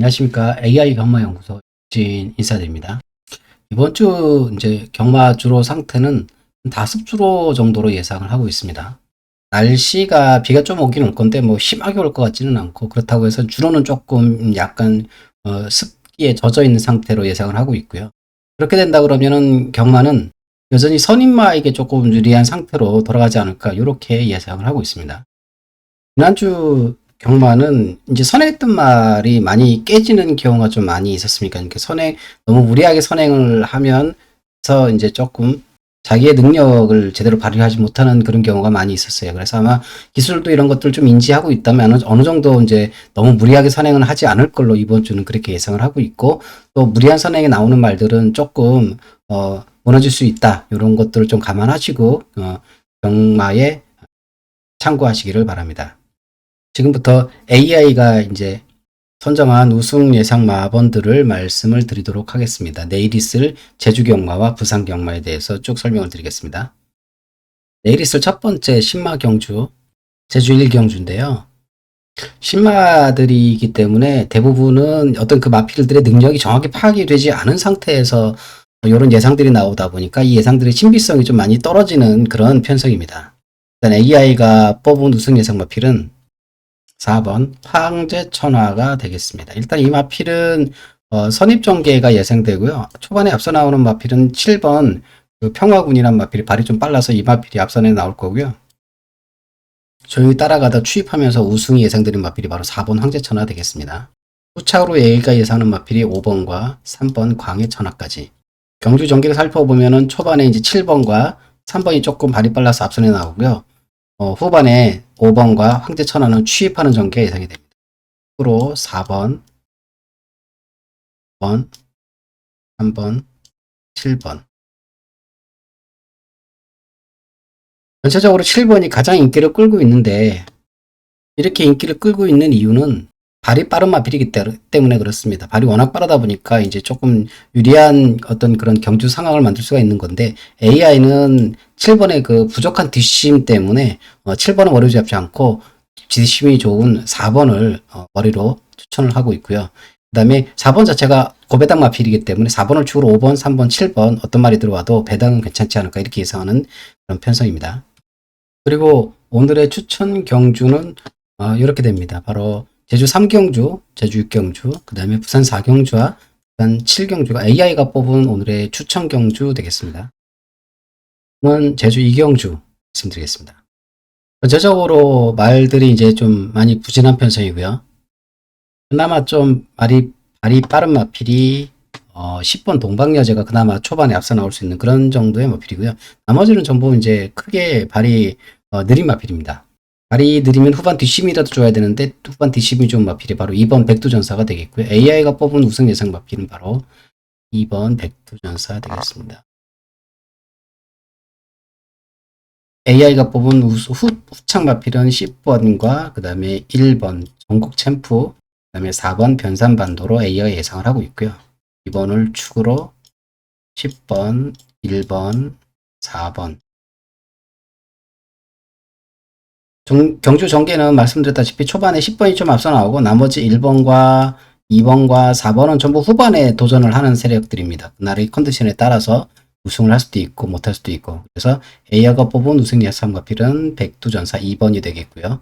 안녕하십니까. AI 경마연구소 진 인사드립니다. 이번 주 이제 경마 주로 상태는 5주로 정도로 예상을 하고 있습니다. 날씨가 비가 좀 오긴 올 건데 뭐 심하게 올 것 같지는 않고, 그렇다고 해서 주로는 조금 약간 습기에 젖어 있는 상태로 예상을 하고 있고요. 그렇게 된다 그러면은 경마는 여전히 선임마에게 조금 유리한 상태로 돌아가지 않을까, 이렇게 예상을 하고 있습니다. 지난주 경마는 이제 선행했던 말이 많이 깨지는 경우가 좀 많이 있었으니까, 이렇게 너무 무리하게 선행을 하면서 이제 조금 자기의 능력을 제대로 발휘하지 못하는 그런 경우가 많이 있었어요. 그래서 아마 기술도 이런 것들 좀 인지하고 있다면 어느 정도 이제 너무 무리하게 선행을 하지 않을 걸로 이번 주는 그렇게 예상을 하고 있고, 또 무리한 선행에 나오는 말들은 조금 무너질 수 있다, 이런 것들을 좀 감안하시고 경마에 참고하시기를 바랍니다. 지금부터 AI가 이제 선정한 우승 예상 마번들을 말씀을 드리도록 하겠습니다. 내일 있을 제주 경마와 부산 경마에 대해서 쭉 설명을 드리겠습니다. 내일 있을 첫 번째 신마 경주, 제주 1경주인데요. 신마들이기 때문에 대부분은 어떤 그 마필들의 능력이 정확히 파악이 되지 않은 상태에서 이런 예상들이 나오다 보니까 이 예상들의 신비성이 좀 많이 떨어지는 그런 편성입니다. 일단 AI가 뽑은 우승 예상 마필은 4번 황제천하가 되겠습니다. 일단 이 마필은 선입전개가 예상되고요. 초반에 앞서 나오는 마필은 7번 그 평화군이란 마필이 발이 좀 빨라서 이 마필이 앞선에 나올 거고요. 조용히 따라가다 추입하면서 우승이 예상되는 마필이 바로 4번 황제천하 되겠습니다. 후차로 A가 예상하는 마필이 5번과 3번 광해천하까지. 경주 전개를 살펴보면은 초반에 이제 7번과 3번이 조금 발이 빨라서 앞선에 나오고요. 후반에 5번과 황제천하는 추입하는 전개가 예상이 됩니다. 앞으로 4번, 3번, 7번. 전체적으로 7번이 가장 인기를 끌고 있는데, 이렇게 인기를 끌고 있는 이유는 발이 빠른 마필이기 때문에 그렇습니다. 발이 워낙 빠르다 보니까 이제 조금 유리한 어떤 그런 경주 상황을 만들 수가 있는 건데, AI는 7번의 그 부족한 뒷심 때문에 7번은 머리 잡지 않고 뒷심이 좋은 4번을 머리로 추천을 하고 있고요. 그 다음에 4번 자체가 고배당 마필이기 때문에 4번을 축으로 5번, 3번, 7번 어떤 말이 들어와도 배당은 괜찮지 않을까, 이렇게 예상하는 그런 편성입니다. 그리고 오늘의 추천 경주는 이렇게 됩니다. 바로 제주 3경주, 제주 6경주, 그 다음에 부산 4경주와 부산 7경주가 AI가 뽑은 오늘의 추천 경주 되겠습니다. 저는 제주 2경주 말씀드리겠습니다. 전체적으로 말들이 이제 좀 많이 부진한 편성이고요. 그나마 좀 발이 빠른 마필이 10번 동방여제가 그나마 초반에 앞서 나올 수 있는 그런 정도의 마필이고요. 나머지는 전부 이제 크게 발이 느린 마필입니다. 발이 느리면 후반 뒷심이라도 줘야 되는데, 후반 뒷심이 좋은 마필이 바로 2번 백두전사가 되겠고요. AI가 뽑은 우승 예상 마필은 바로 2번 백두전사 되겠습니다. AI가 뽑은 후창 마필은 10번과 그 다음에 1번 전국 챔프, 그 다음에 4번 변산반도로 AI가 예상을 하고 있고요. 2번을 축으로 10번, 1번, 4번. 경주 전개는 말씀드렸다시피 초반에 10번이 좀 앞서 나오고, 나머지 1번과 2번과 4번은 전부 후반에 도전을 하는 세력들입니다. 그날의 컨디션에 따라서 우승을 할 수도 있고 못할 수도 있고, 그래서 AI가 뽑은 우승 예상 마필은 백두전사 2번이 되겠고요.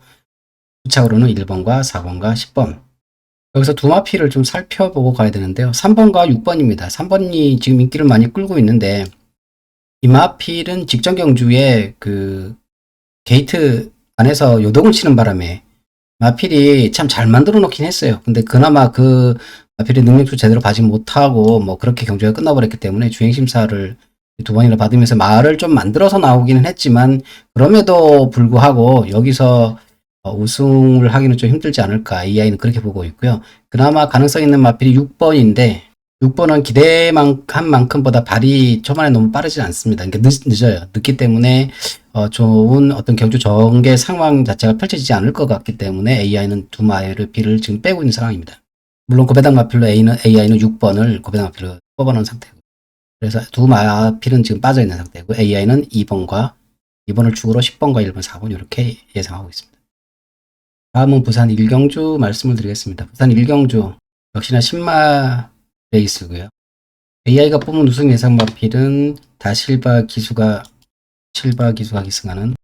후착으로는 1번과 4번과 10번. 여기서 두 마필을 좀 살펴보고 가야 되는데요. 3번과 6번입니다. 3번이 지금 인기를 많이 끌고 있는데, 이 마필은 직전 경주에 그 게이트 안에서 요동을 치는 바람에 마필이 참 잘 만들어 놓긴 했어요. 근데 그나마 그 마필의 능력도 제대로 받지 못하고 뭐 그렇게 경주가 끝나버렸기 때문에 주행심사를 2번이나 받으면서 말을 좀 만들어서 나오기는 했지만, 그럼에도 불구하고 여기서 우승을 하기는 좀 힘들지 않을까, AI는 그렇게 보고 있고요. 그나마 가능성 있는 마필이 6번인데 6번은 기대한 만큼보다 발이 초반에 너무 빠르지 않습니다. 그러니까 늦어요. 늦기 때문에 좋은 어떤 경주 전개 상황 자체가 펼쳐지지 않을 것 같기 때문에 AI는 두 마필을 지금 빼고 있는 상황입니다. 물론 고배당 마필로 AI는 6번을 고배당 마필로 뽑아놓은 상태고, 그래서 두 마필은 지금 빠져있는 상태고, AI는 2번을 축으로 10번과 1번, 4번 이렇게 예상하고 있습니다. 다음은 부산 1경주 말씀을 드리겠습니다. 부산 1경주 역시나 10마 레이스고요. AI가 뽑은 우승 예상 마필은 다실바 기수가 기승하는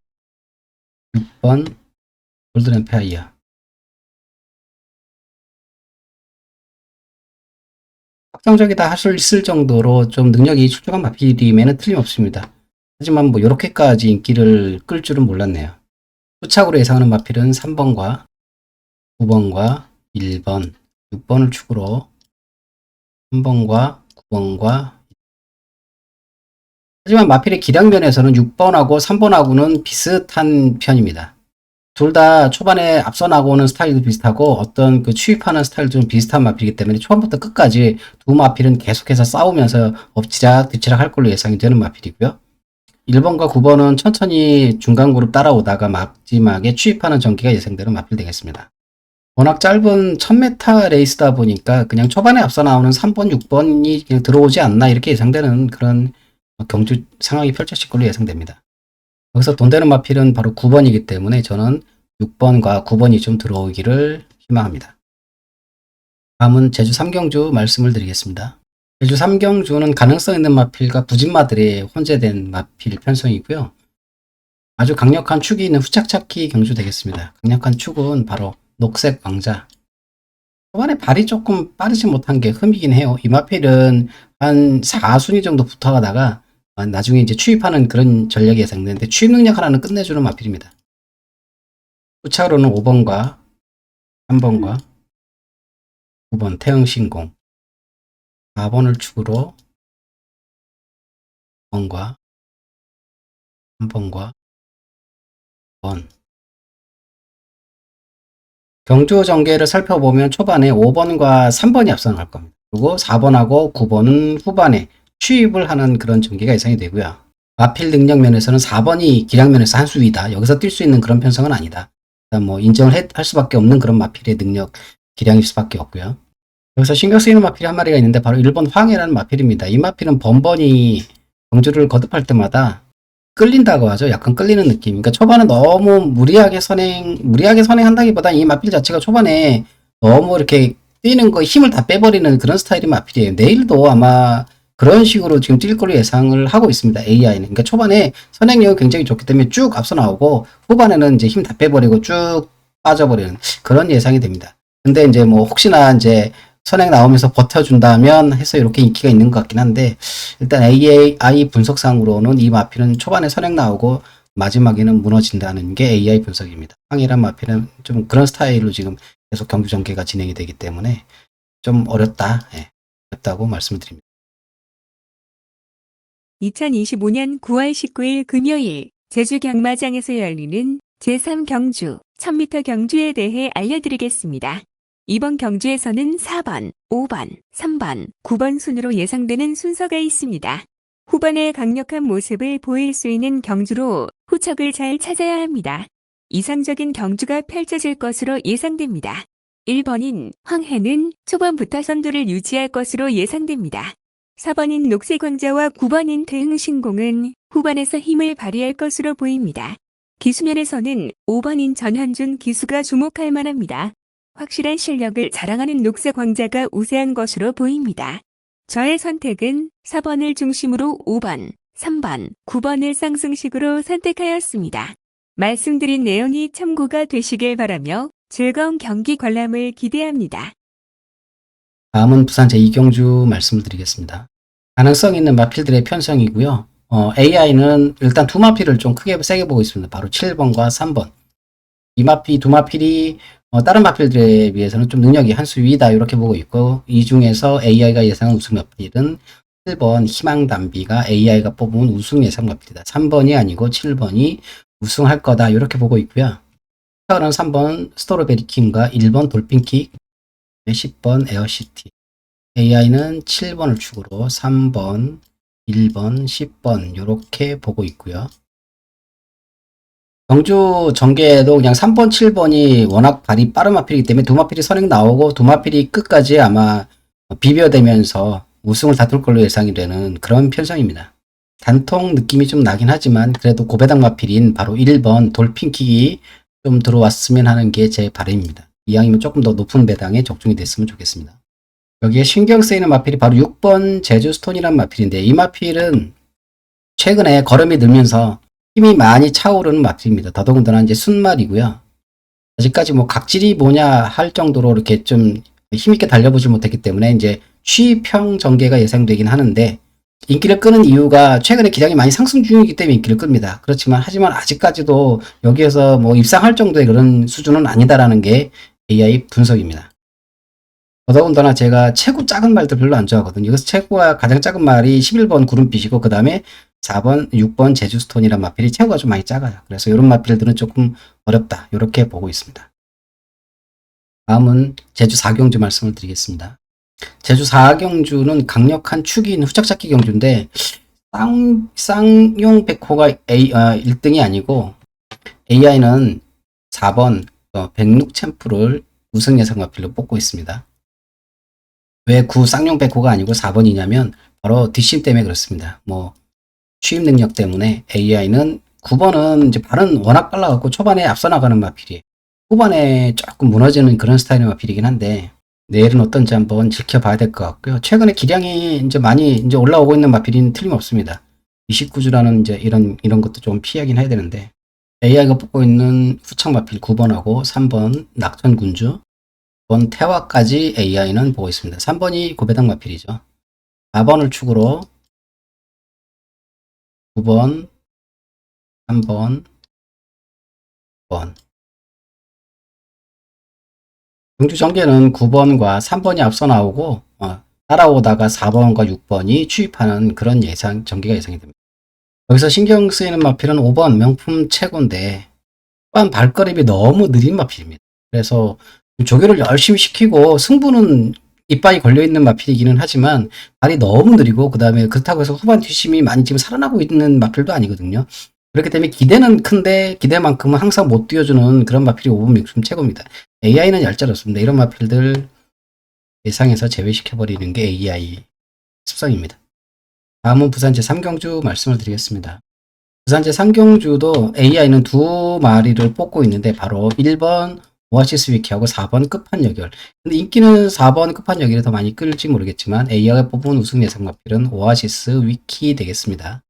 6번 골든 엠파이어. 확정적이다 할 수 있을 정도로 좀 능력이 출중한 마필임에는 틀림없습니다. 하지만 뭐 이렇게까지 인기를 끌 줄은 몰랐네요. 후착으로 예상하는 마필은 3번과 9번과 1번, 6번을 축으로 3번과 9번과 하지만 마필의 기량면에서는 6번하고 3번하고는 비슷한 편입니다. 둘 다 초반에 앞서 나가는 스타일도 비슷하고 어떤 그 추입하는 스타일도 좀 비슷한 마필이기 때문에 초반부터 끝까지 두 마필은 계속해서 싸우면서 엎치락 뒤치락 할 걸로 예상이 되는 마필이고요. 1번과 9번은 천천히 중간 그룹 따라오다가 마지막에 추입하는 전기가 예상되는 마필 되겠습니다. 워낙 짧은 1000m 레이스다 보니까 그냥 초반에 앞서 나오는 3번, 6번이 그냥 들어오지 않나 이렇게 예상되는 그런 경주 상황이 펼쳐질 걸로 예상됩니다. 여기서 돈 되는 마필은 바로 9번이기 때문에 저는 6번과 9번이 좀 들어오기를 희망합니다. 다음은 제주 3경주 말씀을 드리겠습니다. 제주 3경주는 가능성 있는 마필과 부진마들의 혼재된 마필 편성이고요. 아주 강력한 축이 있는 후착찾기 경주 되겠습니다. 강력한 축은 바로 녹색 왕자. 초반에 발이 조금 빠르지 못한 게 흠이긴 해요. 이 마필은 한 4순위 정도 붙어가다가 나중에 이제 추입하는 그런 전략이 예상되는데 추입 능력 하나는 끝내주는 마필입니다. 후차로는 5번과 3번과 9번 태형신공 4번을 축으로 5번과 3번과 5번 경주 전개를 살펴보면 초반에 5번과 3번이 앞서 나갈 겁니다. 그리고 4번하고 9번은 후반에 추입을 하는 그런 전개가 예상이 되고요. 마필 능력 면에서는 4번이 기량 면에서 한 수 위다. 여기서 뛸 수 있는 그런 편성은 아니다. 일단 뭐 인정을 할 수밖에 없는 그런 마필의 능력 기량일 수밖에 없고요. 여기서 신경 쓰이는 마필이 한 마리가 있는데 바로 1번 황해라는 마필입니다. 이 마필은 번번이 경주를 거듭할 때마다 끌린다고 하죠. 약간 끌리는 느낌. 그러니까 초반에 너무 무리하게 선행한다기보다 이 마필 자체가 초반에 너무 이렇게 뛰는 거 힘을 다 빼버리는 그런 스타일의 마필이에요. 내일도 아마 그런 식으로 지금 뛸 걸로 예상을 하고 있습니다. AI는. 그러니까 초반에 선행력이 굉장히 좋기 때문에 쭉 앞서 나오고 후반에는 이제 힘 다 빼버리고 쭉 빠져버리는 그런 예상이 됩니다. 근데 이제 뭐 혹시나 이제 선행 나오면서 버텨준다면 해서 이렇게 인기가 있는 것 같긴 한데 일단 AI 분석상으로는 이 마필은 초반에 선행 나오고 마지막에는 무너진다는 게 AI 분석입니다. 황이란 마필은 좀 그런 스타일로 지금 계속 경주 전개가 진행이 되기 때문에 좀 어렵다. 예, 어렵다고 말씀드립니다. 2025년 9월 19일 금요일 제주 경마장에서 열리는 제3경주 1000m 경주에 대해 알려드리겠습니다. 이번 경주에서는 4번, 5번, 3번, 9번 순으로 예상되는 순서가 있습니다. 후반에 강력한 모습을 보일 수 있는 경주로 후척을 잘 찾아야 합니다. 이상적인 경주가 펼쳐질 것으로 예상됩니다. 1번인 황해는 초반부터 선두를 유지할 것으로 예상됩니다. 4번인 녹색왕자와 9번인 태흥신공은 후반에서 힘을 발휘할 것으로 보입니다. 기수면에서는 5번인 전현준 기수가 주목할 만합니다. 확실한 실력을 자랑하는 녹색왕자가 우세한 것으로 보입니다. 저의 선택은 4번을 중심으로 5번, 3번, 9번을 상승식으로 선택하였습니다. 말씀드린 내용이 참고가 되시길 바라며 즐거운 경기 관람을 기대합니다. 다음은 부산 제2경주 말씀을 드리겠습니다. 가능성 있는 마필들의 편성이고요. AI는 일단 두 마필을 좀 크게 세게 보고 있습니다. 바로 7번과 3번. 두 마필이 다른 마필들에 비해서는 좀 능력이 한 수 위다 이렇게 보고 있고 이 중에서 AI가 예상한 우승 마필은 7번 희망담비가 AI가 뽑은 우승 예상 마필이다. 3번이 아니고 7번이 우승할 거다 이렇게 보고 있고요. 차는 3번 스토로베리킹과 1번 돌핀킥 10번 에어시티 AI는 7번을 축으로 3번, 1번, 10번 이렇게 보고 있고요. 경주 전개에도 그냥 3번, 7번이 워낙 발이 빠른 마필이기 때문에 두 마필이 선행 나오고 두 마필이 끝까지 아마 비벼대면서 우승을 다툴 걸로 예상이 되는 그런 편성입니다. 단통 느낌이 좀 나긴 하지만 그래도 고배당 마필인 바로 1번 돌핀킥이 좀 들어왔으면 하는 게 제 바람입니다. 이왕이면 조금 더 높은 배당에 적중이 됐으면 좋겠습니다. 여기에 신경 쓰이는 마필이 바로 6번 제주스톤이란 마필인데, 이 마필은 최근에 걸음이 늘면서 힘이 많이 차오르는 마필입니다. 더더군다나 이제 순말이고요. 아직까지 뭐 각질이 뭐냐 할 정도로 이렇게 좀 힘있게 달려보지 못했기 때문에 이제 취평 전개가 예상되긴 하는데, 인기를 끄는 이유가 최근에 기량이 많이 상승 중이기 때문에 인기를 끕니다. 하지만 아직까지도 여기에서 뭐 입상할 정도의 그런 수준은 아니다라는 게 AI 분석입니다. 더더군다나 제가 최고 작은 말들 별로 안 좋아하거든요. 여기서 최고가 가장 작은 말이 11번 구름빛이고, 그 다음에 4번, 6번 제주스톤이란 마필이 최고가 좀 많이 작아요. 그래서 이런 마필들은 조금 어렵다, 이렇게 보고 있습니다. 다음은 제주 4경주 말씀을 드리겠습니다. 제주 4경주는 강력한 축인 후착잡기 경주인데, 쌍용 백호가 1등이 아니고 AI는 4번 백룩 챔프를 우승 예상 마필로 뽑고 있습니다. 왜 쌍용 백호가 아니고 4번이냐면 바로 뒷심 때문에 그렇습니다. 뭐 취임 능력 때문에 AI는 9번은 이제 발은 워낙 빨라갖고 초반에 앞서 나가는 마필이에요. 후반에 조금 무너지는 그런 스타일의 마필이긴 한데, 내일은 어떤지 한번 지켜봐야 될 것 같고요. 최근에 기량이 이제 많이 이제 올라오고 있는 마필은 틀림없습니다. 29주라는 이제 이런 것도 좀 피하긴 해야 되는데, AI가 뽑고 있는 후창 마필 9번하고 3번 낙천군주, 2번 태화까지 AI는 보고 있습니다. 3번이 고배당 마필이죠. 4번을 축으로 9번, 3번, 9번. 경주 전개는 9번과 3번이 앞서 나오고 따라오다가 4번과 6번이 추입하는 그런 전개가 예상이 됩니다. 여기서 신경 쓰이는 마필은 5번 명품 최고인데, 또한 발걸음이 너무 느린 마필입니다. 그래서 조교를 열심히 시키고 승부는 이빨이 걸려있는 마필이기는 하지만 발이 너무 느리고, 그 다음에 그렇다고 해서 후반 뒷심이 많이 지금 살아나고 있는 마필도 아니거든요. 그렇기 때문에 기대는 큰데 기대만큼은 항상 못 뛰어주는 그런 마필이 5번 명품 최고입니다. AI는 얄짤없습니다. 이런 마필들 예상해서 제외시켜버리는 게 AI 습성입니다. 다음은 부산 제3경주 말씀을 드리겠습니다. 부산 제3경주도 AI는 두 마리를 뽑고 있는데, 바로 1번 오아시스 위키하고 4번 끝판여결. 근데 인기는 4번 끝판여결이 더 많이 끌지 모르겠지만 AI가 뽑은 우승 예상 마필은 오아시스 위키 되겠습니다.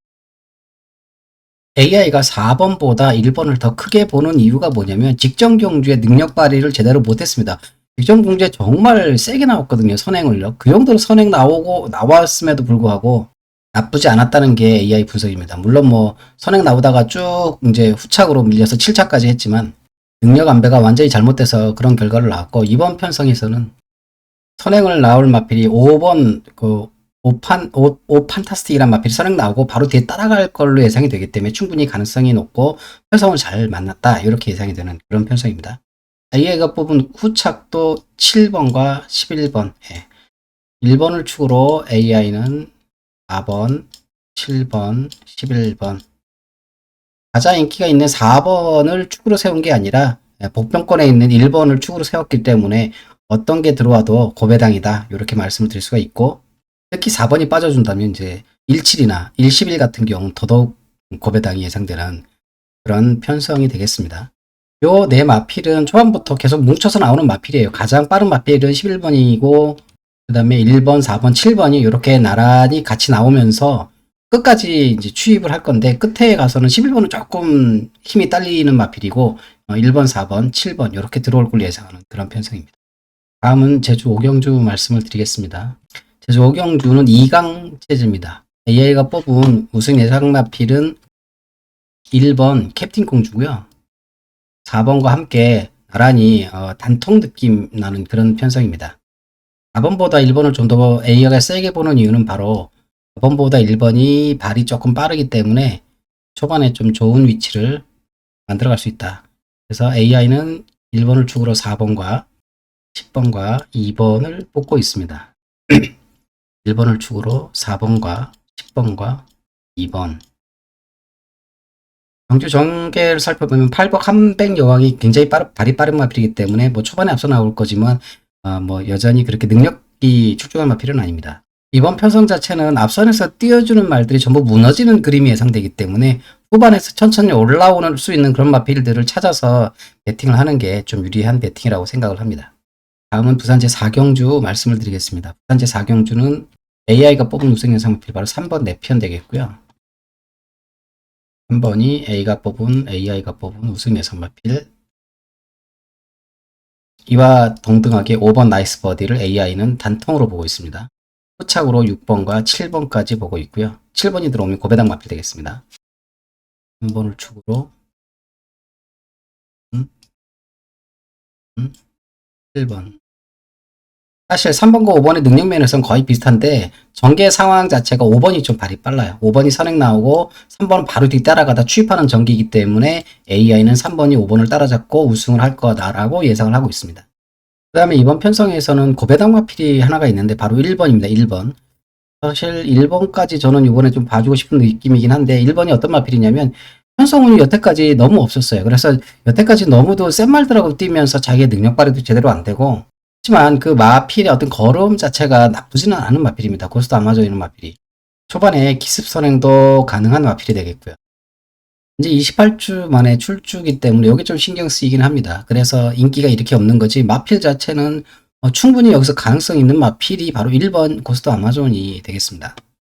AI가 4번보다 1번을 더 크게 보는 이유가 뭐냐면, 직전 경주의 능력 발휘를 제대로 못했습니다. 직전 경주에 정말 세게 나왔거든요. 선행을요. 그 정도로 선행 나왔음에도 불구하고 나쁘지 않았다는 게 AI 분석입니다. 물론 뭐 선행 나오다가 쭉 이제 후착으로 밀려서 7차까지 했지만 능력 안배가 완전히 잘못돼서 그런 결과를 나왔고, 이번 편성에서는 선행을 나올 마필이 5번 오판타스틱이란 마필이 선행 나오고 바로 뒤에 따라갈 걸로 예상이 되기 때문에 충분히 가능성이 높고 편성을 잘 만났다, 이렇게 예상이 되는 그런 편성입니다. AI가 뽑은 후착도 7번과 11번, 1번을 축으로 AI는 4번, 7번, 11번. 가장 인기가 있는 4번을 축으로 세운 게 아니라 복병권에 있는 1번을 축으로 세웠기 때문에 어떤 게 들어와도 고배당이다, 이렇게 말씀을 드릴 수가 있고, 특히 4번이 빠져준다면 이제 17이나 111 같은 경우는 더더욱 고배당이 예상되는 그런 편성이 되겠습니다. 요 네 마필은 초반부터 계속 뭉쳐서 나오는 마필이에요. 가장 빠른 마필은 11번이고, 그 다음에 1번, 4번, 7번이 이렇게 나란히 같이 나오면서 끝까지 이제 추입을 할 건데, 끝에 가서는 11번은 조금 힘이 딸리는 마필이고, 1번, 4번, 7번 이렇게 들어올 걸 예상하는 그런 편성입니다. 다음은 제주 5경주 말씀을 드리겠습니다. 제주 5경주는 2강 체제입니다. AI가 뽑은 우승 예상 마필은 1번 캡틴 공주고요. 4번과 함께 나란히 단통 느낌 나는 그런 편성입니다. 4번보다 1번을 좀 더 AI가 세게 보는 이유는 바로 4번보다 1번이 발이 조금 빠르기 때문에 초반에 좀 좋은 위치를 만들어갈 수 있다. 그래서 AI는 1번을 축으로 4번과 10번과 2번을 뽑고 있습니다. 1번을 축으로 4번과 10번과 2번. 경주 전개를 살펴보면 8번 한백 여왕이 굉장히 발이 빠른 마필이기 때문에 뭐 초반에 앞서 나올 거지만 뭐 여전히 그렇게 능력이 출중한 마필은 아닙니다. 이번 편성 자체는 앞선에서 띄워주는 말들이 전부 무너지는 그림이 예상되기 때문에 후반에서 천천히 올라오는 수 있는 그런 마필들을 찾아서 배팅을 하는 게 좀 유리한 배팅이라고 생각을 합니다. 다음은 부산 제4경주 말씀을 드리겠습니다. 부산 제4경주는 AI가 뽑은 우승 예상 마필 바로 3번 4편 되겠고요. 3번이 AI가 뽑은 우승 예상 마필. 이와 동등하게 5번 나이스 버디를 AI는 단통으로 보고 있습니다. 후착으로 6번과 7번까지 보고 있고요. 7번이 들어오면 고배당 마필 되겠습니다. 3번을 축으로 7번. 사실 3번과 5번의 능력 면에서는 거의 비슷한데 전개 상황 자체가 5번이 좀 발이 빨라요. 5번이 선행 나오고 3번은 바로 뒤따라가다 추입하는 전기이기 때문에 AI는 3번이 5번을 따라잡고 우승을 할 거다라고 예상을 하고 있습니다. 그 다음에 이번 편성에서는 고배당 마필이 하나가 있는데 바로 1번입니다. 1번. 사실 1번까지 저는 이번에 좀 봐주고 싶은 느낌이긴 한데 1번이 어떤 마필이냐면 편성운이 여태까지 너무 없었어요. 그래서 여태까지 너무도 센 말들하고 뛰면서 자기의 능력 발휘도 제대로 안 되고 하지만 그 마필의 어떤 걸음 자체가 나쁘지는 않은 마필입니다. 고스트 아마존이는 마필이. 초반에 기습 선행도 가능한 마필이 되겠고요. 이제 28주 만에 출주기 때문에 여기 좀 신경 쓰이긴 합니다. 그래서 인기가 이렇게 없는 거지 마필 자체는 충분히 여기서 가능성 있는 마필이 바로 1번 고스트 아마존이 되겠습니다.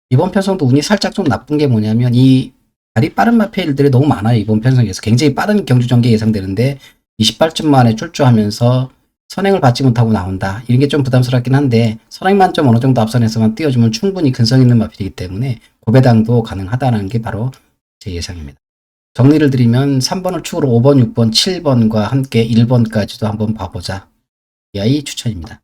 이번 편성도 운이 살짝 좀 나쁜 게 뭐냐면 이 발이 빠른 마필들이 너무 많아요. 이번 편성에서 굉장히 빠른 경주 전개 예상되는데 28주 만에 출주하면서 선행을 받지 못하고 나온다. 이런 게 좀 부담스럽긴 한데 선행만 좀 어느 정도 앞선에서만 띄워주면 충분히 근성 있는 마필이기 때문에 고배당도 가능하다는 게 바로 제 예상입니다. 정리를 드리면 3번을 축으로 5번, 6번, 7번과 함께 1번까지도 한번 봐보자. 이 아이 추천입니다.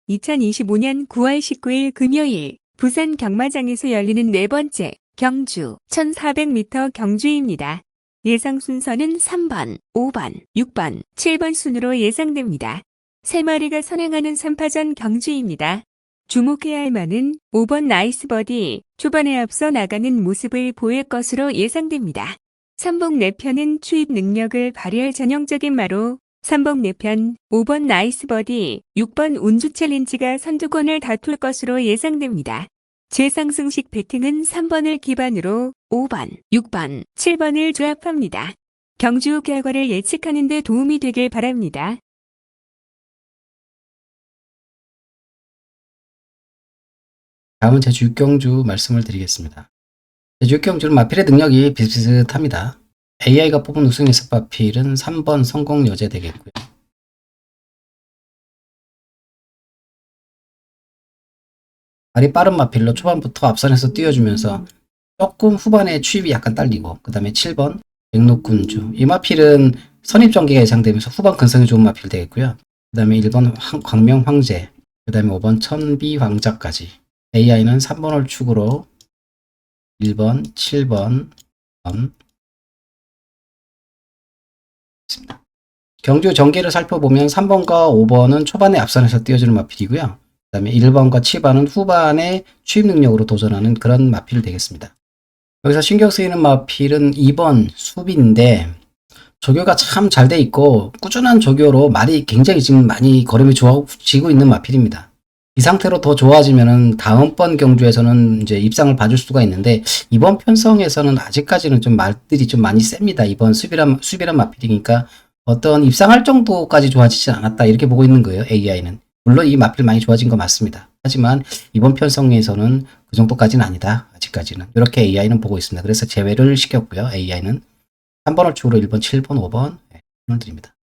2025년 9월 19일 금요일 부산 경마장에서 열리는 네 번째 경주 1400m 경주입니다. 예상 순서는 3번, 5번, 6번, 7번 순으로 예상됩니다. 3마리가 선행하는 3파전 경주입니다. 주목해야 할 만은 5번 나이스 버디, 초반에 앞서 나가는 모습을 보일 것으로 예상됩니다. 3복 4편은 추입 능력을 발휘할 전형적인 마로 3복 4편, 5번 나이스 버디, 6번 운주 챌린지가 선두권을 다툴 것으로 예상됩니다. 재상승식 배팅은 3번을 기반으로 5번, 6번, 7번을 조합합니다. 경주 결과를 예측하는 데 도움이 되길 바랍니다. 다음은 제주 6경주 말씀을 드리겠습니다. 제주 6경주는 마필의 능력이 비슷비슷합니다. AI가 뽑은 우승 예측 마필은 3번 성공 여제 되겠고요. 발이 빠른 마필로 초반부터 앞선에서 띄워주면서 조금 후반에 추입이 약간 딸리고 그 다음에 7번 백록군주. 이 마필은 선입 전개가 예상되면서 후반 근성이 좋은 마필 되겠고요. 그 다음에 1번 광명 황제, 그 다음에 5번 천비 황자까지. AI는 3번을 축으로 1번, 7번, 경주 전개를 살펴보면 3번과 5번은 초반에 앞선에서 띄워주는 마필이고요. 그 다음에 1번과 7번은 후반에 추입 능력으로 도전하는 그런 마필 되겠습니다. 여기서 신경 쓰이는 마필은 2번 수비인데 조교가 참 잘 돼 있고 꾸준한 조교로 말이 굉장히 지금 많이 걸음이 좋아지고 있는 마필입니다. 이 상태로 더 좋아지면은 다음번 경주에서는 이제 입상을 봐줄 수가 있는데 이번 편성에서는 아직까지는 좀 말들이 좀 많이 셉니다. 이번 수비란 마필이니까 어떤 입상할 정도까지 좋아지진 않았다 이렇게 보고 있는 거예요. AI는. 물론 이 마필 많이 좋아진 거 맞습니다. 하지만 이번 편성에서는 그 정도까지는 아니다. 아직까지는. 이렇게 AI는 보고 있습니다. 그래서 제외를 시켰고요. AI는 3번을 축으로 1번, 7번, 5번 을 드립니다.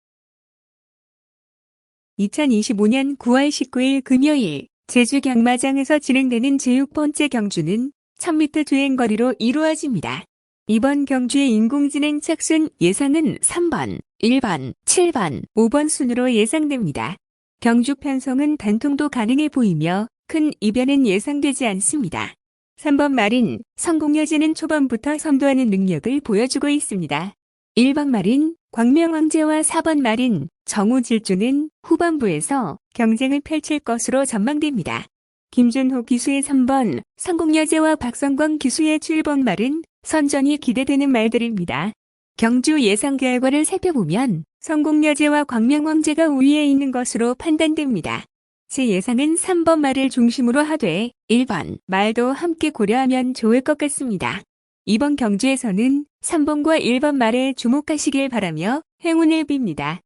2025년 9월 19일 금요일 제주 경마장에서 진행되는 제6번째 경주는 1000m 주행거리로 이루어집니다. 이번 경주의 인공지능 착순 예상은 3번, 1번, 7번, 5번 순으로 예상됩니다. 경주 편성은 단통도 가능해 보이며 큰 이변은 예상되지 않습니다. 3번 말인 성공여제는 초반부터 선도하는 능력을 보여주고 있습니다. 1번 말인 광명왕제와 4번 말인 정우질주는 후반부에서 경쟁을 펼칠 것으로 전망됩니다. 김준호 기수의 3번, 성공여제와 박성광 기수의 7번 말은 선전이 기대되는 말들입니다. 경주 예상 결과를 살펴보면 성공여제와 광명왕제가 우위에 있는 것으로 판단됩니다. 제 예상은 3번 말을 중심으로 하되 1번 말도 함께 고려하면 좋을 것 같습니다. 이번 경주에서는 3번과 1번 말에 주목하시길 바라며 행운을 빕니다.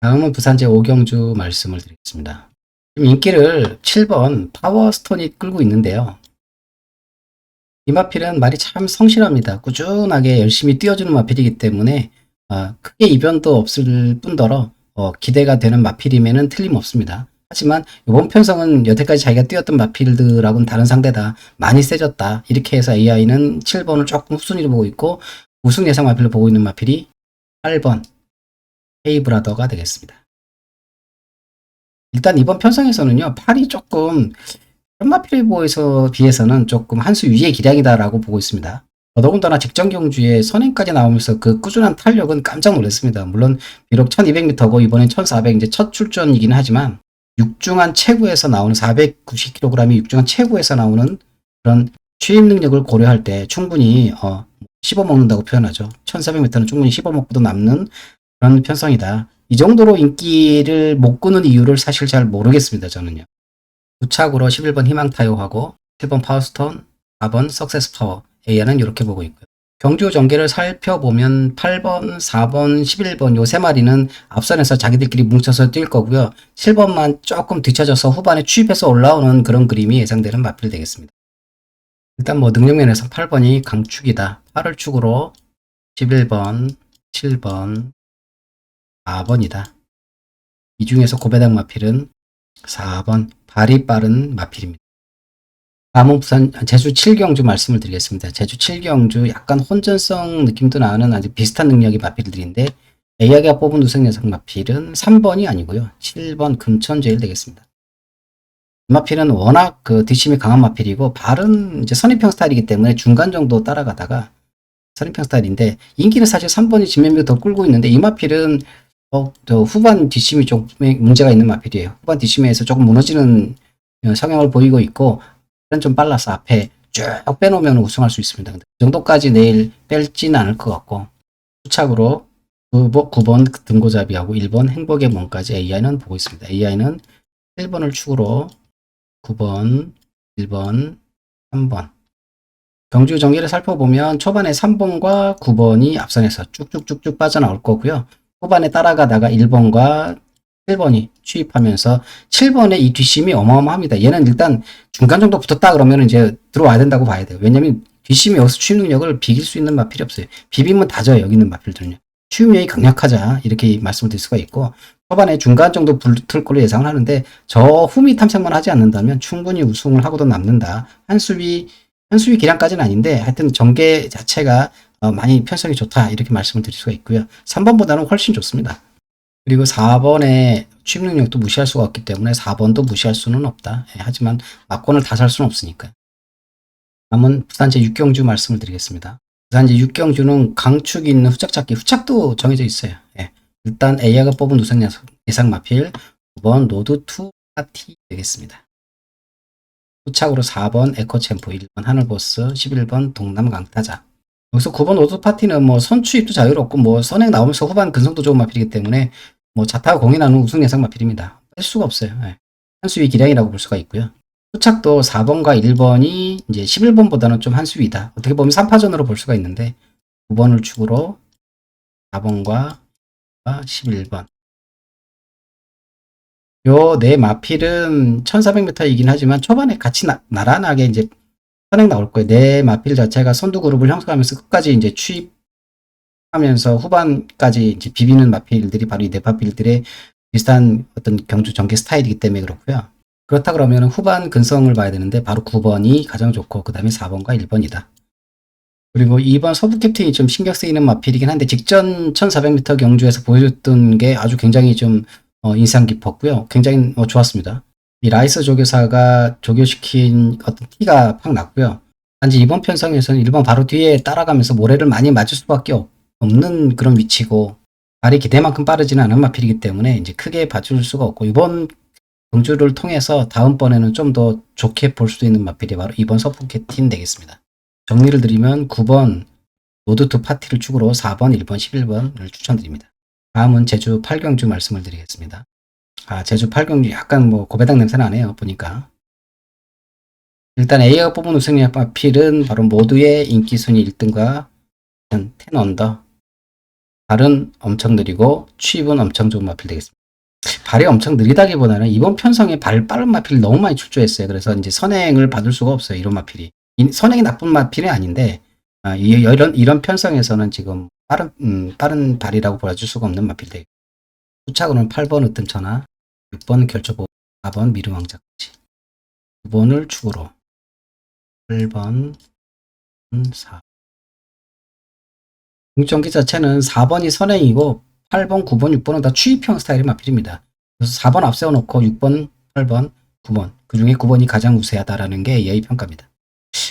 다음은 부산제 5경주 말씀을 드리겠습니다. 지금 인기를 7번 파워스톤이 끌고 있는데요. 이 마필은 말이 참 성실합니다. 꾸준하게 열심히 뛰어주는 마필이기 때문에 크게 이변도 없을 뿐더러 기대가 되는 마필임에는 틀림없습니다. 하지만 이번 편성은 여태까지 자기가 뛰었던 마필들하고는 다른 상대다. 많이 세졌다. 이렇게 해서 AI는 7번을 조금 후순위로 보고 있고 우승 예상 마필로 보고 있는 마필이 8번 헤이브라더가 되겠습니다. 일단 이번 편성에서는요. 8이 조금 현마필에 비해서는 조금 한 수 위의 기량이다라고 보고 있습니다. 더더군다나 직전 경주에 선행까지 나오면서 그 꾸준한 탄력은 깜짝 놀랐습니다. 물론 비록 1200m고 이번엔 1400 이제 첫 출전이긴 하지만 육중한 체구에서 나오는 490kg이 육중한 체구에서 나오는 그런 추입 능력을 고려할 때 충분히 씹어먹는다고 표현하죠. 1400m는 충분히 씹어먹고도 남는 그런 편성이다. 이 정도로 인기를 못 끄는 이유를 사실 잘 모르겠습니다. 저는요. 부착으로 11번 희망타요하고 7번 파워스톤, 4번 석세스파워, AI는 이렇게 보고 있고요. 경주 전개를 살펴보면 8번, 4번, 11번 요 세 마리는 앞선에서 자기들끼리 뭉쳐서 뛸 거고요. 7번만 조금 뒤쳐져서 후반에 추입해서 올라오는 그런 그림이 예상되는 마필 되겠습니다. 일단 뭐 능력면에서 8번이 강축이다. 8을 축으로 11번, 7번, 4번이다. 이 중에서 고배당 마필은 4번 발이 빠른 마필입니다. 다음은 부산 제주 7경주 말씀을 드리겠습니다. 제주 7경주 약간 혼전성 느낌도 나는 아주 비슷한 능력의 마필들인데 AI가 뽑은 우승 예상 마필은 3번이 아니고요. 7번 금천제일 되겠습니다. 이 마필은 워낙 그 뒷심이 강한 마필이고 발은 이제 선입평 스타일이기 때문에 중간 정도 따라가다가 선입평 스타일인데 인기는 사실 3번이 진면밀 더 끌고 있는데 이 마필은 더 후반 뒷심이 좀 문제가 있는 마필이에요. 후반 뒷심에서 조금 무너지는 성향을 보이고 있고 좀 빨라서 앞에 쭉 빼놓으면 우승할 수 있습니다. 근데 그 정도까지 내일 뺄지는 않을 것 같고 후착으로 9번 등고잡이하고 1번 행복의 몸까지 AI는 보고 있습니다. AI는 1번을 축으로 9번, 1번, 3번 경주 전개를 살펴보면 초반에 3번과 9번이 앞선에서 쭉쭉쭉쭉 빠져나올 거고요. 후반에 따라가다가 1번과 7번이 추입하면서 7번의 이 뒷심이 어마어마합니다. 얘는 일단 중간 정도 붙었다 그러면 이제 들어와야 된다고 봐야 돼요. 왜냐면 뒷심이 여기서 추입 능력을 비길 수 있는 마필이 없어요. 비비면 다 져요. 여기 있는 마필들은요. 추입력이 강력하자 이렇게 말씀을 드릴 수가 있고 초반에 중간 정도 붙을 걸로 예상을 하는데 저 후미 탐색만 하지 않는다면 충분히 우승을 하고도 남는다. 한 수위 기량까지는 아닌데 하여튼 전개 자체가 많이 편성이 좋다 이렇게 말씀을 드릴 수가 있고요. 3번보다는 훨씬 좋습니다. 그리고 4번의 취입 능력도 무시할 수가 없기 때문에 4번도 무시할 수는 없다. 하지만 막권을 다 살 수는 없으니까. 다음은 부산제 6경주 말씀을 드리겠습니다. 부산제 6경주는 강축이 있는 후착 찾기. 후착도 정해져 있어요. 일단 AI가 뽑은 우승 예상 마필 9번 노드2 파티 되겠습니다. 후착으로 4번 에코챔프, 1번 하늘보스, 11번 동남 강타자. 여기서 9번 노드 파티는 뭐 선추입도 자유롭고 뭐 선행 나오면서 후반 근성도 좋은 마필이기 때문에 뭐 자타가 공인하는 우승 예상 마필입니다. 뺄 수가 없어요. 한 수위 기량이라고 볼 수가 있고요. 후착도 4번과 1번이 이제 11번보다는 좀 한 수위다. 어떻게 보면 3파전으로 볼 수가 있는데 9번을 축으로 4번과 11번. 요 네 마필은 1400m이긴 하지만 초반에 같이 나란하게 이제 선행 나올 거예요. 네 마필 자체가 선두 그룹을 형성하면서 끝까지 이제 추입하면서 후반까지 이제 비비는 마필들이 바로 이 네 마필들의 비슷한 어떤 경주 전개 스타일이기 때문에 그렇고요. 그렇다 그러면 후반 근성을 봐야 되는데 바로 9번이 가장 좋고 그 다음에 4번과 1번이다. 그리고 2번 서부 캡틴이 좀 신경 쓰이는 마필이긴 한데 직전 1400m 경주에서 보여줬던 게 아주 굉장히 좀 인상 깊었고요. 굉장히 좋았습니다. 이 라이스 조교사가 조교시킨 어떤 티가 팍 났고요. 단지 이번 편성에서는 1번 바로 뒤에 따라가면서 모래를 많이 맞을 수밖에 없는 그런 위치고 발이 기대만큼 빠르지는 않은 마필이기 때문에 이제 크게 봐줄 수가 없고 이번 경주를 통해서 다음번에는 좀 더 좋게 볼 수 있는 마필이 바로 이번 서부 캡틴 되겠습니다. 정리를 드리면 9번 노드2 파티를 축으로 4번, 1번, 11번을 추천드립니다. 다음은 제주 8경주 말씀을 드리겠습니다. 제주 8경주 약간 뭐 고배당 냄새 나네요. 보니까. 일단 A가 뽑은 우승 마필은 바로 모두의 인기 순위 1등과 10 언더 발은 엄청 느리고 취입은 엄청 좋은 마필 되겠습니다. 발이 엄청 느리다기보다는 이번 편성에 빠른 마필을 너무 많이 출조했어요. 그래서 이제 선행을 받을 수가 없어요. 이런 마필이. 선행이 나쁜 마필이 아닌데, 이런 편성에서는 지금 빠른 발이라고 보여줄 수가 없는 마필 되겠습니다. 후착으로는 8번 으뜸천하, 6번 결조보, 4번 미르왕자까지. 9번을 축으로 8번, 4. 공정기 자체는 4번이 선행이고 8번, 9번, 6번은 다 취입형 스타일의 마필입니다. 그래서 4번 앞세워놓고 6번, 8번, 9번 그 중에 9번이 가장 우세하다라는 게 AI의 평가입니다.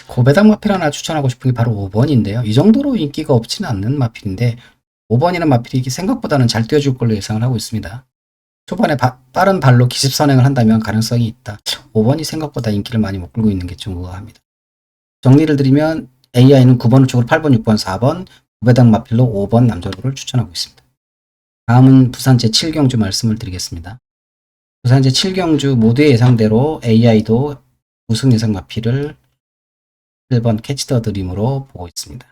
고배당 마필 하나 추천하고 싶은 게 바로 5번인데요. 이 정도로 인기가 없지는 않는 마필인데 5번이라는 마필이 생각보다는 잘 뛰어줄 걸로 예상을 하고 있습니다. 초반에 빠른 발로 기습 선행을 한다면 가능성이 있다. 5번이 생각보다 인기를 많이 못 끌고 있는 게 좀 의아합니다. 정리를 드리면 AI는 9번을 축으로 8번, 6번, 4번 고배당 마필로 5번 남자루를 추천하고 있습니다. 다음은 부산 제7경주 말씀을 드리겠습니다. 부산 제7경주 모두의 예상대로 AI도 우승 예상 마필을 1번 캐치 더 드림으로 보고 있습니다.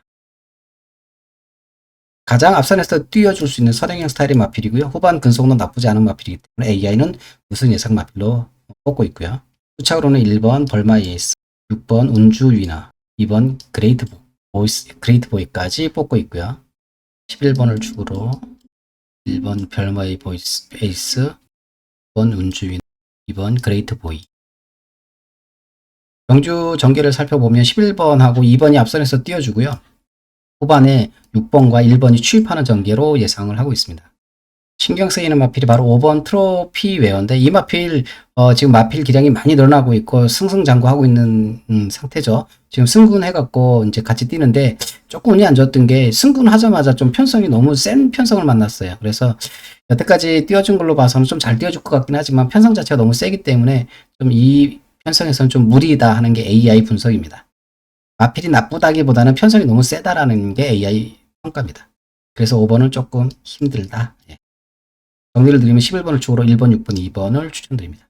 가장 앞선에서 뛰어줄 수 있는 선행형 스타일의 마필이고요. 후반 근속도 나쁘지 않은 마필이기 때문에 AI는 우승 예상 마필로 뽑고 있고요. 후착으로는 1번 벌마 에이스, 6번 운주 위너, 2번 그레이트 보이까지 뽑고 있고요. 11번을 축으로 1번 별마의 에이스, 2번 운주 위너, 2번 그레이트 보이. 경주 전개를 살펴보면 11번하고 2번이 앞선에서 뛰어주고요. 후반에 6번과 1번이 추입하는 전개로 예상을 하고 있습니다. 신경 쓰이는 마필이 바로 5번 트로피 웨어인데 이 마필 지금 마필 기량이 많이 늘어나고 있고 승승장구하고 있는 상태죠. 지금 승군해갖고 이제 같이 뛰는데 조금 운이 안 좋았던 게 승군하자마자 좀 편성이 너무 센 편성을 만났어요. 그래서 여태까지 뛰어준 걸로 봐서는 좀 잘 뛰어줄 것 같긴 하지만 편성 자체가 너무 세기 때문에 좀 이 편성에서는 좀 무리다 하는 게 AI 분석입니다. 마필이 나쁘다기보다는 편성이 너무 세다라는 게 AI 평가입니다. 그래서 5번은 조금 힘들다. 예. 정리를 드리면 11번을 축으로 1번, 6번, 2번을 추천드립니다.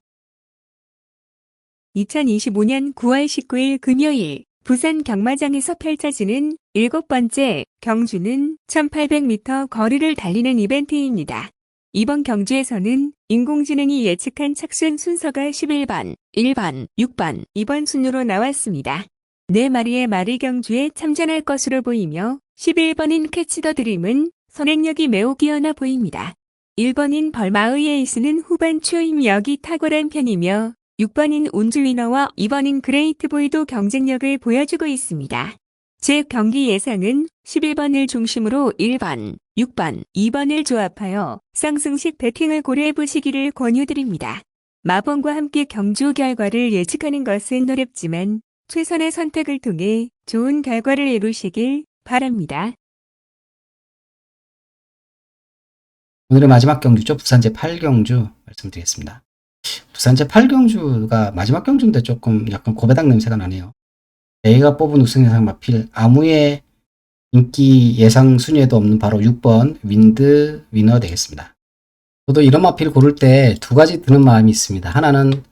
2025년 9월 19일 금요일 부산 경마장에서 펼쳐지는 7번째 경주는 1800m 거리를 달리는 이벤트입니다. 이번 경주에서는 인공지능이 예측한 착순 순서가 11번, 1번, 6번, 2번 순으로 나왔습니다. 4마리의 말이 경주에 참전할 것으로 보이며 11번인 캐치 더 드림은 선행력이 매우 뛰어나 보입니다. 1번인 벌마의 에이스는 후반 추임력이 탁월한 편이며 6번인 운주 위너와 2번인 그레이트 보이도 경쟁력을 보여주고 있습니다. 제 경기 예상은 11번을 중심으로 1번, 6번, 2번을 조합하여 상승식 배팅을 고려해 보시기를 권유드립니다. 마번과 함께 경주 결과를 예측하는 것은 어렵지만 최선의 선택을 통해 좋은 결과를 이루시길 바랍니다. 오늘의 마지막 경주죠. 부산 제8경주 말씀드리겠습니다. 부산 제8경주가 마지막 경주인데 조금 약간 고배당 냄새가 나네요. 저희가 뽑은 우승 예상 마필 아무의 인기 예상 순위에도 없는 바로 6번 윈드 위너 되겠습니다. 저도 이런 마필을 고를 때 두 가지 드는 마음이 있습니다. 하나는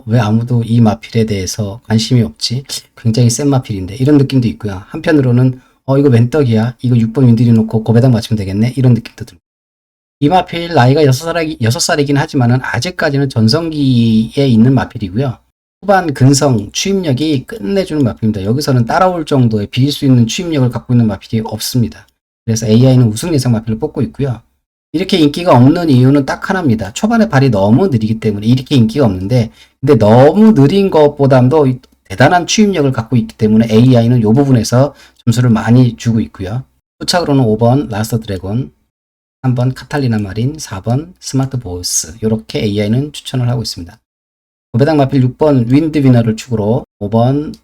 왜 아무도 이 마필에 대해서 관심이 없지? 굉장히 센 마필인데 이런 느낌도 있고요. 한편으로는 이거 웬 떡이야? 이거 6번 윈드리 놓고 고배당 맞추면 되겠네? 이런 느낌도 듭니다. 이 마필 나이가 6살이긴 하지만은 아직까지는 전성기에 있는 마필이고요. 후반 근성, 추임력이 끝내주는 마필입니다. 여기서는 따라올 정도의 비길 수 있는 추임력을 갖고 있는 마필이 없습니다. 그래서 AI는 우승 예상 마필을 뽑고 있고요. 이렇게 인기가 없는 이유는 딱 하나입니다. 초반에 발이 너무 느리기 때문에 이렇게 인기가 없는데 근데 너무 느린 것보다도 대단한 추임력을 갖고 있기 때문에 AI는 이 부분에서 점수를 많이 주고 있고요. 후착으로는 5번 라스트 드래곤, 3번 카탈리나 마린, 4번 스마트 보스 이렇게 AI는 추천을 하고 있습니다. 고배당 마필 6번 윈드 위너를 축으로 5번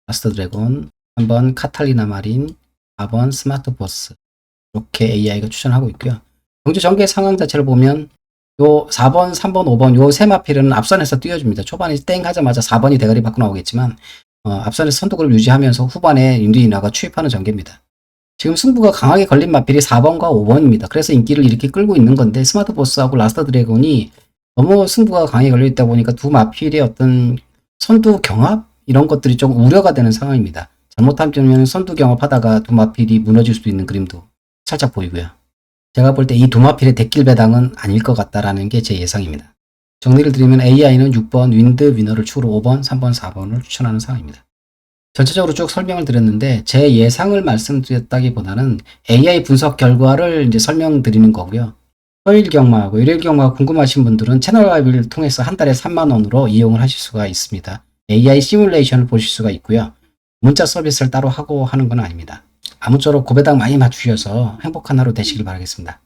라스트 드래곤, 3번 카탈리나 마린, 4번 스마트 보스 이렇게 AI가 추천하고 있고요. 경주 전개 상황 자체를 보면 요 4번, 3번, 5번 요 세 마필은 앞선에서 뛰어줍니다. 초반에 땡 하자마자 4번이 대가리 밖으로 나오겠지만 앞선에서 선두그룹 유지하면서 후반에 윈드 위너가 추입하는 전개입니다. 지금 승부가 강하게 걸린 마필이 4번과 5번입니다. 그래서 인기를 이렇게 끌고 있는 건데 스마트 보스하고 라스트 드래곤이 너무 승부가 강하게 걸려있다 보니까 두 마필의 어떤 선두 경합? 이런 것들이 좀 우려가 되는 상황입니다. 잘못하면 선두 경합하다가 두 마필이 무너질 수도 있는 그림도 살짝 보이고요. 제가 볼 때 이 두마필의 대길 배당은 아닐 것 같다라는 게 제 예상입니다. 정리를 드리면 AI는 6번 윈드 위너를 추후로 5번, 3번, 4번을 추천하는 상황입니다. 전체적으로 쭉 설명을 드렸는데 제 예상을 말씀드렸다기보다는 AI 분석 결과를 이제 설명드리는 거고요. 토일 경마하고 일일 경마 궁금하신 분들은 채널 가입을 통해서 한 달에 3만 원으로 이용을 하실 수가 있습니다. AI 시뮬레이션을 보실 수가 있고요. 문자 서비스를 따로 하고 하는 건 아닙니다. 아무쪼록 고배당 많이 맞추셔서 행복한 하루 되시길 바라겠습니다.